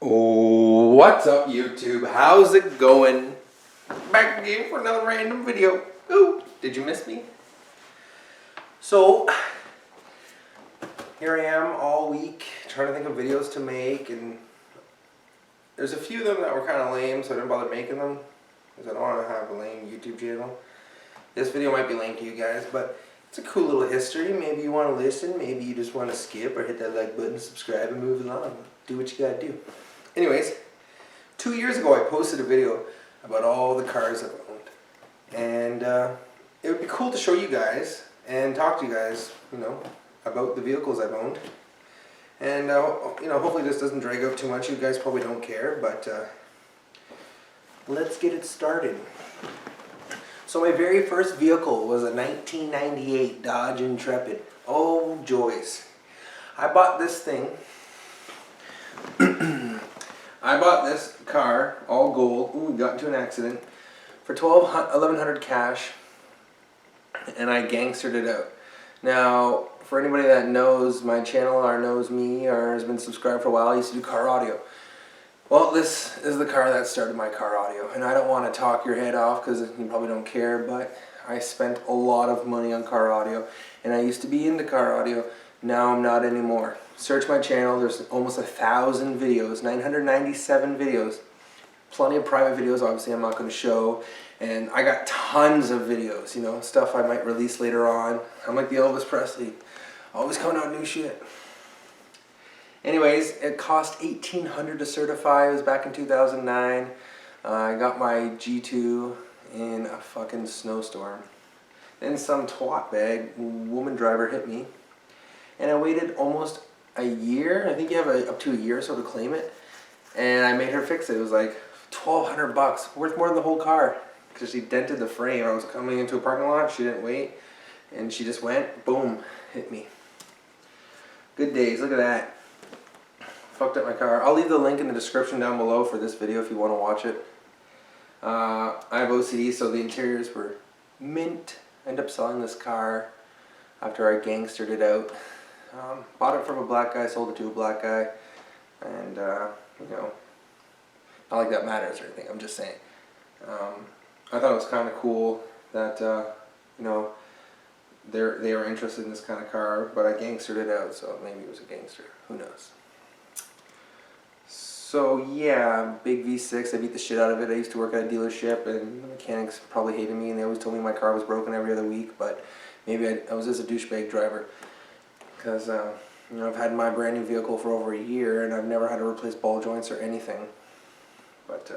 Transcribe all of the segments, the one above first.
Oh, what's up YouTube? How's it going? Back again for another random video. Ooh, did you miss me? So, here I am all week trying to think of videos to make, and there's a few of them that were kind of lame, so I didn't bother making them because I don't want to have a lame YouTube channel. This video might be lame to you guys, but it's a cool little history. Maybe you want to listen, maybe you just want to skip or hit that like button, subscribe, and move along. Do what you gotta do. Anyways, 2 years ago I posted a video about all the cars I've owned, and it would be cool to show you guys and talk to you guys, about the vehicles I've owned. And hopefully this doesn't drag out too much. You guys probably don't care, but let's get it started. So my very first vehicle was a 1998 Dodge Intrepid. Oh joys! I bought this thing. I bought this car, all gold. Ooh, we got into an accident for $1,100 cash, and I gangstered it out. Now, for anybody that knows my channel or knows me or has been subscribed for a while, I used to do car audio. Well, this is the car that started my car audio, and I don't want to talk your head off because you probably don't care, but I spent a lot of money on car audio, and I used to be into car audio. Now I'm not anymore. Search my channel, there's almost 1,000 videos, 997 videos. Plenty of private videos, obviously I'm not going to show. And I got tons of videos, stuff I might release later on. I'm like the Elvis Presley, always coming out new shit. Anyways, it cost $1,800 to certify. It was back in 2009. I got my G2 in a fucking snowstorm. Then some twat bag, woman driver, hit me. And I waited almost a year. I think you have up to a year or so to claim it. And I made her fix it. It was like $1,200, worth more than the whole car. Because she dented the frame. I was coming into a parking lot, she didn't wait. And she just went, boom, hit me. Good days, look at that. Fucked up my car. I'll leave the link in the description down below for this video if you want to watch it. I have OCD, so the interiors were mint. I ended up selling this car after I gangstered it out. Bought it from a black guy, sold it to a black guy, and not like that matters or anything, I'm just saying. I thought it was kind of cool that, they were interested in this kind of car, but I gangstered it out, so maybe it was a gangster, who knows. So yeah, big V6, I beat the shit out of it. I used to work at a dealership, and the mechanics probably hated me, and they always told me my car was broken every other week, but maybe I was just a douchebag driver. Because, I've had my brand new vehicle for over a year, and I've never had to replace ball joints or anything. But,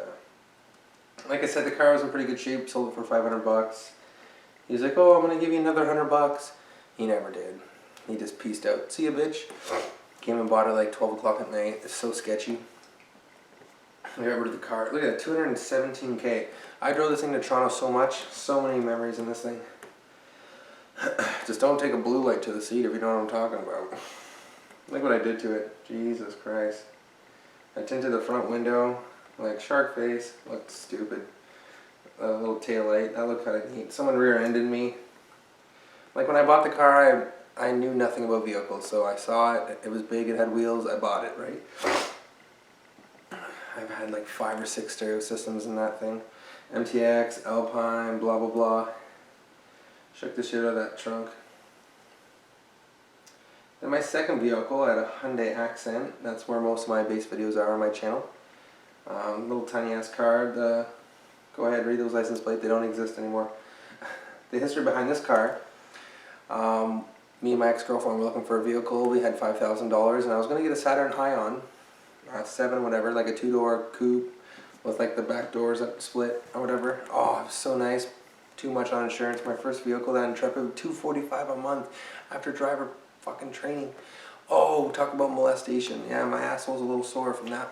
like I said, the car was in pretty good shape, sold it for $500. He was like, oh, I'm going to give you another $100. He never did. He just pieced out. See ya, bitch. Came and bought it like 12 o'clock at night. It's so sketchy. I got rid of the car. Look at that, $217K. I drove this thing to Toronto so much. So many memories in this thing. Just don't take a blue light to the seat if you know what I'm talking about. Look what I did to it. Jesus Christ. I tinted the front window like shark face. Looked stupid. A little tail light. That looked kind of neat. Someone rear-ended me. Like when I bought the car, I knew nothing about vehicles, so I saw it. It was big. It had wheels. I bought it, right? I've had like 5 or 6 stereo systems in that thing. MTX, Alpine, blah blah blah. Shook the shit out of that trunk. Then my second vehicle, I had a Hyundai Accent. That's where most of my base videos are on my channel. Little tiny ass car. Go ahead, read those license plates. They don't exist anymore. The history behind this car. Me and my ex-girlfriend were looking for a vehicle. We had $5,000, and I was going to get a Saturn Ion. 7 whatever, like a 2-door coupe with like the back doors that split or whatever. Oh, it was so nice. Too much on insurance. My first vehicle, that Intrepid, $245 a month after driver fucking training. Oh, talk about molestation. Yeah, my asshole's a little sore from that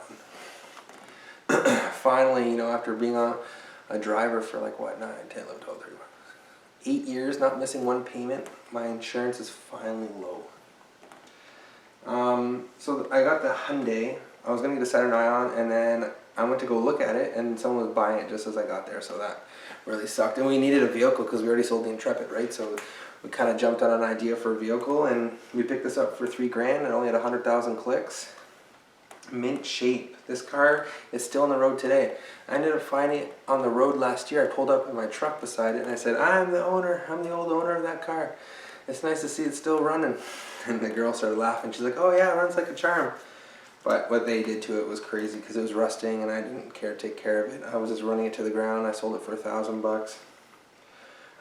one. Finally, after being a driver for like what, 9, 10, 11, 12, 13, 8 years, not missing one payment, my insurance is finally low. So I got the Hyundai. I was going to get a Saturn Ion, and then I went to go look at it, and someone was buying it just as I got there, so that really sucked. And we needed a vehicle because we already sold the Intrepid, right? So we kind of jumped on an idea for a vehicle, and we picked this up for $3 grand and only had 100,000 clicks. mint shape. This car is still on the road today. I ended up finding it on the road last year. I pulled up in my truck beside it and I said, I'm the owner, I'm the old owner of that car. It's nice to see it still running. And the girl started laughing. She's like, oh yeah, it runs like a charm. But what they did to it was crazy because it was rusting and I didn't care to take care of it. I was just running it to the ground. I sold it for $1,000.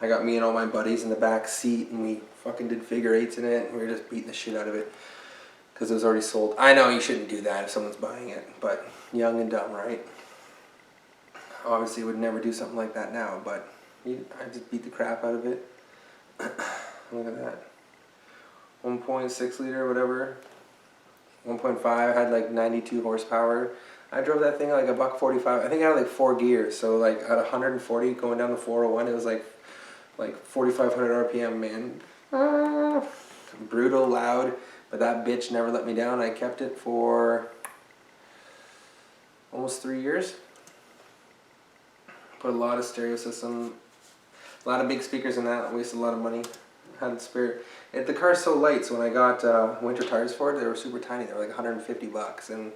I got me and all my buddies in the back seat and we fucking did figure eights in it and we were just beating the shit out of it because it was already sold. I know you shouldn't do that if someone's buying it, but young and dumb, right? Obviously would never do something like that now, but I just beat the crap out of it. Look at that. 1.6 liter, whatever. 1.5, had like 92 horsepower. I drove that thing at like $145. I think I had like 4 gears, so like at 140 going down to 401, it was like 4,500 RPM, man. Brutal, loud, but that bitch never let me down. I kept it for almost 3 years. Put a lot of stereo system, a lot of big speakers in that. Wasted a lot of money. Had it spare. The car's so light, so when I got winter tires for it, they were super tiny. They were like $150, and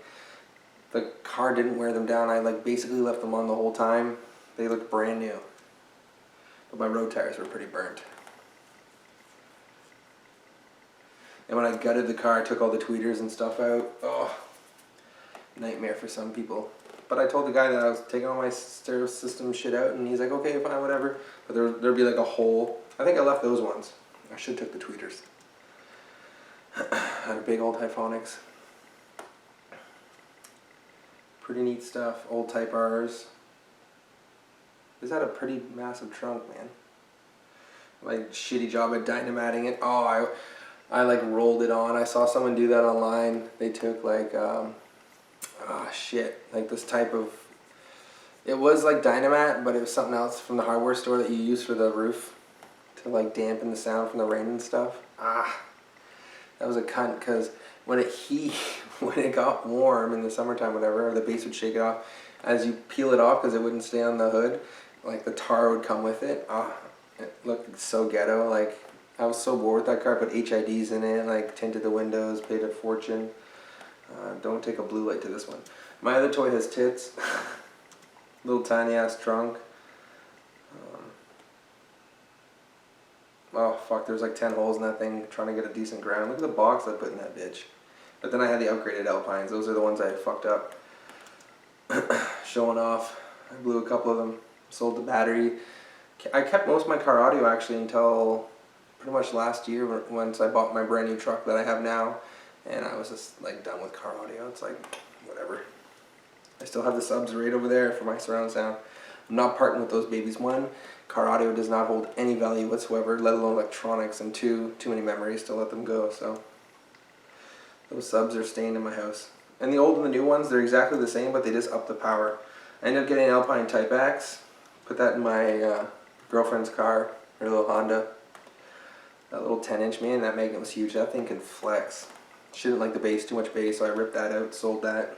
the car didn't wear them down. I like basically left them on the whole time. They looked brand new, but my road tires were pretty burnt. And when I gutted the car, I took all the tweeters and stuff out. Oh, nightmare for some people. But I told the guy that I was taking all my stereo system shit out, and he's like, okay, fine, whatever. But there'd be like a hole. I think I left those ones. I should have took the tweeters. Had a big old Hyphonics. Pretty neat stuff. Old Type R's. This had a pretty massive trunk, man. Like, shitty job at dynamating it. Oh, I like rolled it on. I saw someone do that online. They took like, like this type of, it was like Dynamat, but it was something else from the hardware store that you use for the roof to like dampen the sound from the rain and stuff. That was a cunt, because when it got warm in the summertime, whatever, the bass would shake it off. As you peel it off, because it wouldn't stay on the hood, like the tar would come with it. It looked so ghetto. Like, I was so bored with that car. I put HIDs in it, like tinted the windows, paid a fortune. Don't take a blue light to this one. My other toy has tits. Little tiny ass trunk. Oh fuck, there's like 10 holes in that thing trying to get a decent ground. Look at the box I put in that bitch. But then I had the upgraded Alpines. Those are the ones I fucked up. Showing off. I blew a couple of them. Sold the battery. I kept most of my car audio actually until pretty much last year, once I bought my brand new truck that I have now. And I was just like done with car audio. It's like, whatever. I still have the subs right over there for my surround sound. I'm not parting with those babies. One, car audio does not hold any value whatsoever, let alone electronics, and two, too many memories to let them go. So those subs are staying in my house. And the old and the new ones, they're exactly the same, but they just up the power. I ended up getting an Alpine Type X, put that in my girlfriend's car, her little Honda. That little 10-inch, man, that Magnum was huge. That thing can flex. She didn't like the bass, too much bass, so I ripped that out, sold that.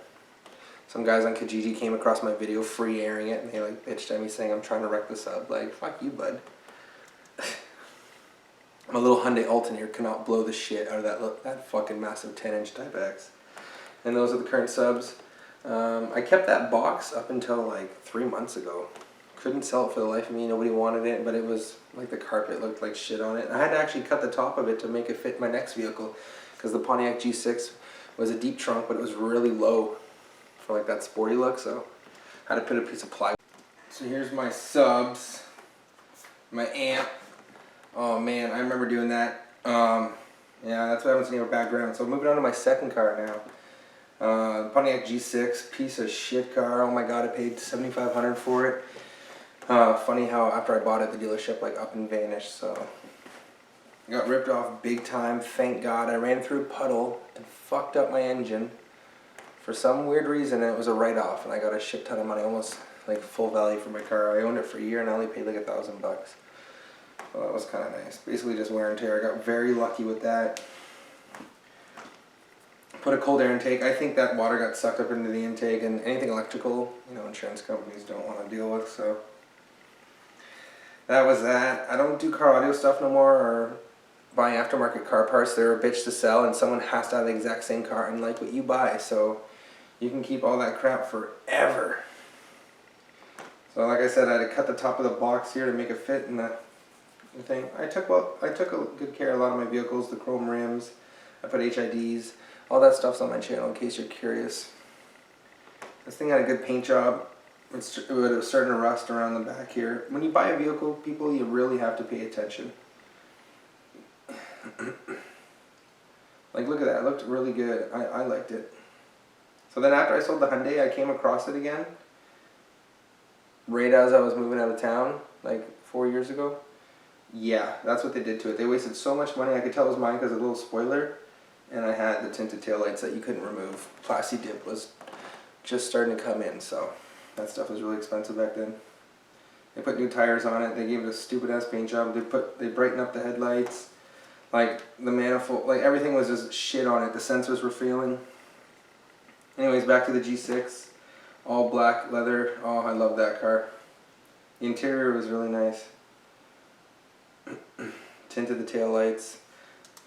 Some guys on Kijiji came across my video free airing it, and they like bitched at me saying I'm trying to wreck the sub. Like, fuck you, bud. My little Hyundai Alternator cannot blow the shit out of that fucking massive 10-inch Type X. And those are the current subs. I kept that box up until like 3 months ago. Couldn't sell it for the life of me. Nobody wanted it, but it was like the carpet looked like shit on it. I had to actually cut the top of it to make it fit my next vehicle, because the Pontiac G6 was a deep trunk, but it was really low for like that sporty look, so I had to put a piece of plywood. So here's my subs, my amp. Oh man, I remember doing that. Yeah, that's why I haven't seen a background. So moving on to my second car now. Pontiac G6, piece of shit car. Oh my god, I paid $7,500 for it. Funny how after I bought it, the dealership like up and vanished, so I got ripped off big time. Thank God. I ran through a puddle and fucked up my engine for some weird reason, and it was a write-off, and I got a shit ton of money, almost like full value for my car. I owned it for a year and I only paid like $1,000. So that was kind of nice. Basically just wear and tear. I got very lucky with that. Put a cold air intake. I think that water got sucked up into the intake, and anything electrical, you know, insurance companies don't want to deal with, so that was that. I don't do car audio stuff no more, or buying aftermarket car parts. They're a bitch to sell, and someone has to have the exact same car and like what you buy, so you can keep all that crap forever. So like I said, I had to cut the top of the box here to make it fit in the thing. I took a good care of a lot of my vehicles, the chrome rims. I put HIDs. All that stuff's on my channel in case you're curious. This thing had a good paint job. It was starting to rust around the back here. When you buy a vehicle, people, you really have to pay attention. Like, look at that. It looked really good. I liked it. So then after I sold the Hyundai, I came across it again. Right as I was moving out of town, like 4 years ago. Yeah, that's what they did to it. They wasted so much money. I could tell it was mine because of the little spoiler. And I had the tinted taillights that you couldn't remove. Plasti dip was just starting to come in, so that stuff was really expensive back then. They put new tires on it. They gave it a stupid ass paint job. They brightened up the headlights. Like the manifold, like everything was just shit on it. The sensors were failing. Anyways, back to the G6. All black leather. Oh, I love that car. The interior was really nice. Tinted the taillights.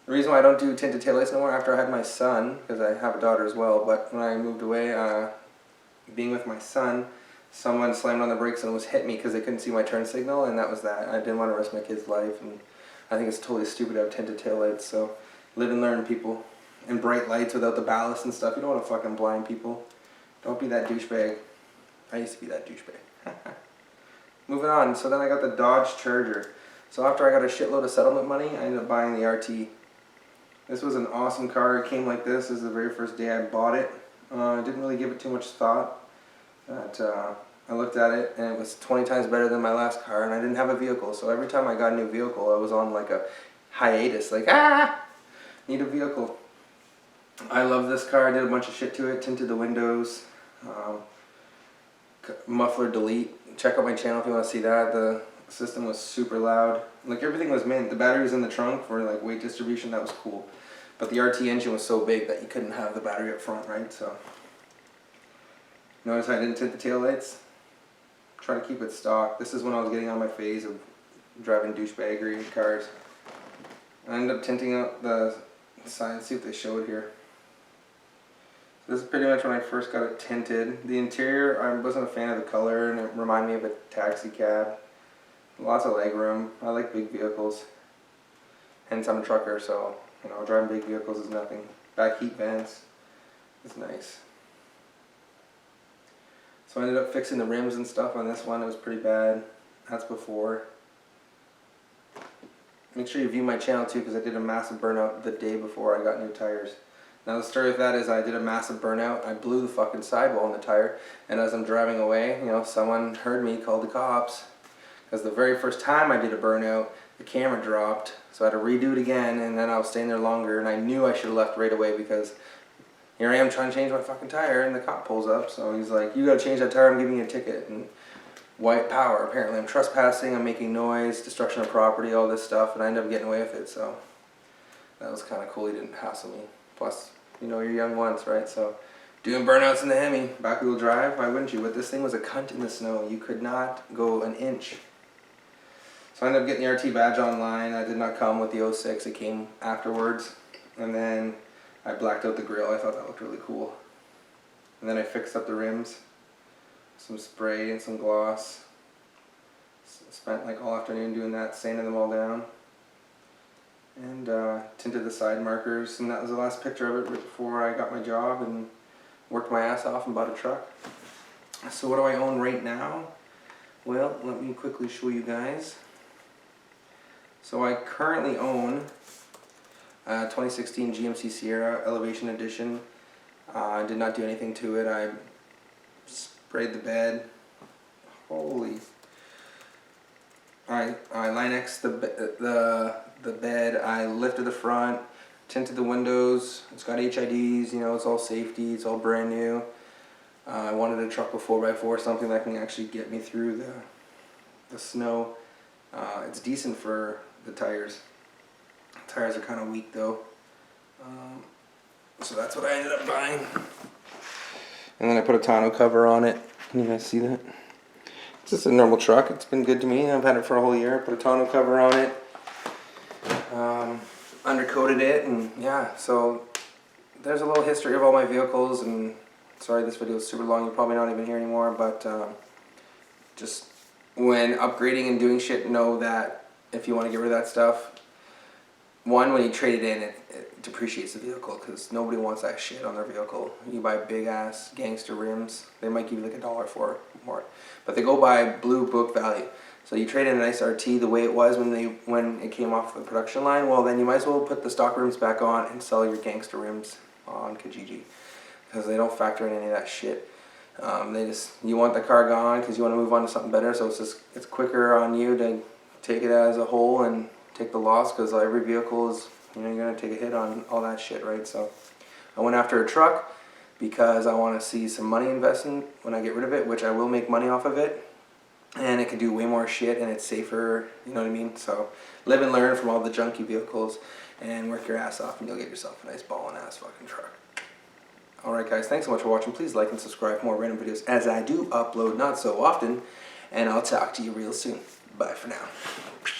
The reason why I don't do tinted taillights no more, after I had my son, because I have a daughter as well, but when I moved away, being with my son, someone slammed on the brakes and almost hit me because they couldn't see my turn signal, and that was that. I didn't want to risk my kid's life, and I think it's totally stupid to have tinted taillights, so live and learn, people. And bright lights without the ballast and stuff. You don't want to fucking blind people. Don't be that douchebag. I used to be that douchebag. Moving on, so then I got the Dodge Charger. So after I got a shitload of settlement money, I ended up buying the RT. This was an awesome car. It came like this. This is the very first day I bought it. I didn't really give it too much thought. But I looked at it and it was 20 times better than my last car, and I didn't have a vehicle. So every time I got a new vehicle, I was on like a hiatus. Like, need a vehicle. I love this car. I did a bunch of shit to it. Tinted the windows. Muffler delete. Check out my channel if you want to see that. The system was super loud. Like everything was mint. The battery was in the trunk for like weight distribution. That was cool. But the RT engine was so big that you couldn't have the battery up front, right? So notice I didn't tint the taillights. Try to keep it stock. This is when I was getting on my phase of driving douchebaggery cars. I ended up tinting out the side. See what they showed here. This is pretty much when I first got it tinted. The interior, I wasn't a fan of the color, and it reminded me of a taxi cab. Lots of legroom. I like big vehicles. Hence I'm a trucker, so you know, driving big vehicles is nothing. Back heat vents. It's nice. So I ended up fixing the rims and stuff on this one. It was pretty bad. That's before. Make sure you view my channel too, because I did a massive burnout the day before I got new tires. Now the story of that is I did a massive burnout. I blew the fucking sidewall on the tire, and as I'm driving away, you know, someone heard me, called the cops. Because the very first time I did a burnout, the camera dropped, so I had to redo it again, and then I was staying there longer, and I knew I should have left right away because here I am trying to change my fucking tire, and the cop pulls up, so he's like, you gotta change that tire, I'm giving you a ticket. And white power, apparently. I'm trespassing, I'm making noise, destruction of property, all this stuff, and I ended up getting away with it, so that was kind of cool. He didn't hassle me. Plus, you know, you're young once, right? So doing burnouts in the Hemi, back wheel drive, why wouldn't you? But this thing was a cunt in the snow. You could not go an inch. So I ended up getting the RT badge online. I did not come with the 06, it came afterwards. And then I blacked out the grill. I thought that looked really cool. And then I fixed up the rims. Some spray and some gloss. Spent like all afternoon doing that, sanding them all down. And tinted the side markers. And that was the last picture of it right before I got my job and worked my ass off and bought a truck. So what do I own right now? Well, let me quickly show you guys. So I currently own a 2016 GMC Sierra Elevation Edition. I did not do anything to it. I sprayed the bed. Holy. I Linexed the bed. I lifted the front, tinted the windows. It's got HIDs, you know, it's all safety, it's all brand new. I wanted a truck with 4x4, something that can actually get me through the snow. It's decent for the tires. The tires are kind of weak though. So that's what I ended up buying. And then I put a tonneau cover on it. Can you guys see that? It's just a normal truck. It's been good to me. I've had it for a whole year. Put a tonneau cover on it. Undercoated it, and yeah, so there's a little history of all my vehicles, and sorry this video is super long, you're probably not even here anymore, but just when upgrading and doing shit, know that if you want to get rid of that stuff, one, when you trade it in, it depreciates the vehicle, because nobody wants that shit on their vehicle. You buy big ass gangster rims, they might give you like $1 for it more, but they go by blue book value. So you trade in a nice RT the way it was when it came off the production line, well then you might as well put the stock rims back on and sell your gangster rims on Kijiji, because they don't factor in any of that shit. You want the car gone because you want to move on to something better, so it's quicker on you to take it as a whole and take the loss, because every vehicle is, you're going to take a hit on all that shit, right? So I went after a truck because I want to see some money investing when I get rid of it, which I will make money off of it, and it can do way more shit and it's safer, you know what I mean? So live and learn from all the junky vehicles and work your ass off and you'll get yourself a nice ballin' ass fucking truck. Alright guys, thanks so much for watching. Please like and subscribe for more random videos, as I do upload not so often, and I'll talk to you real soon. Bye for now.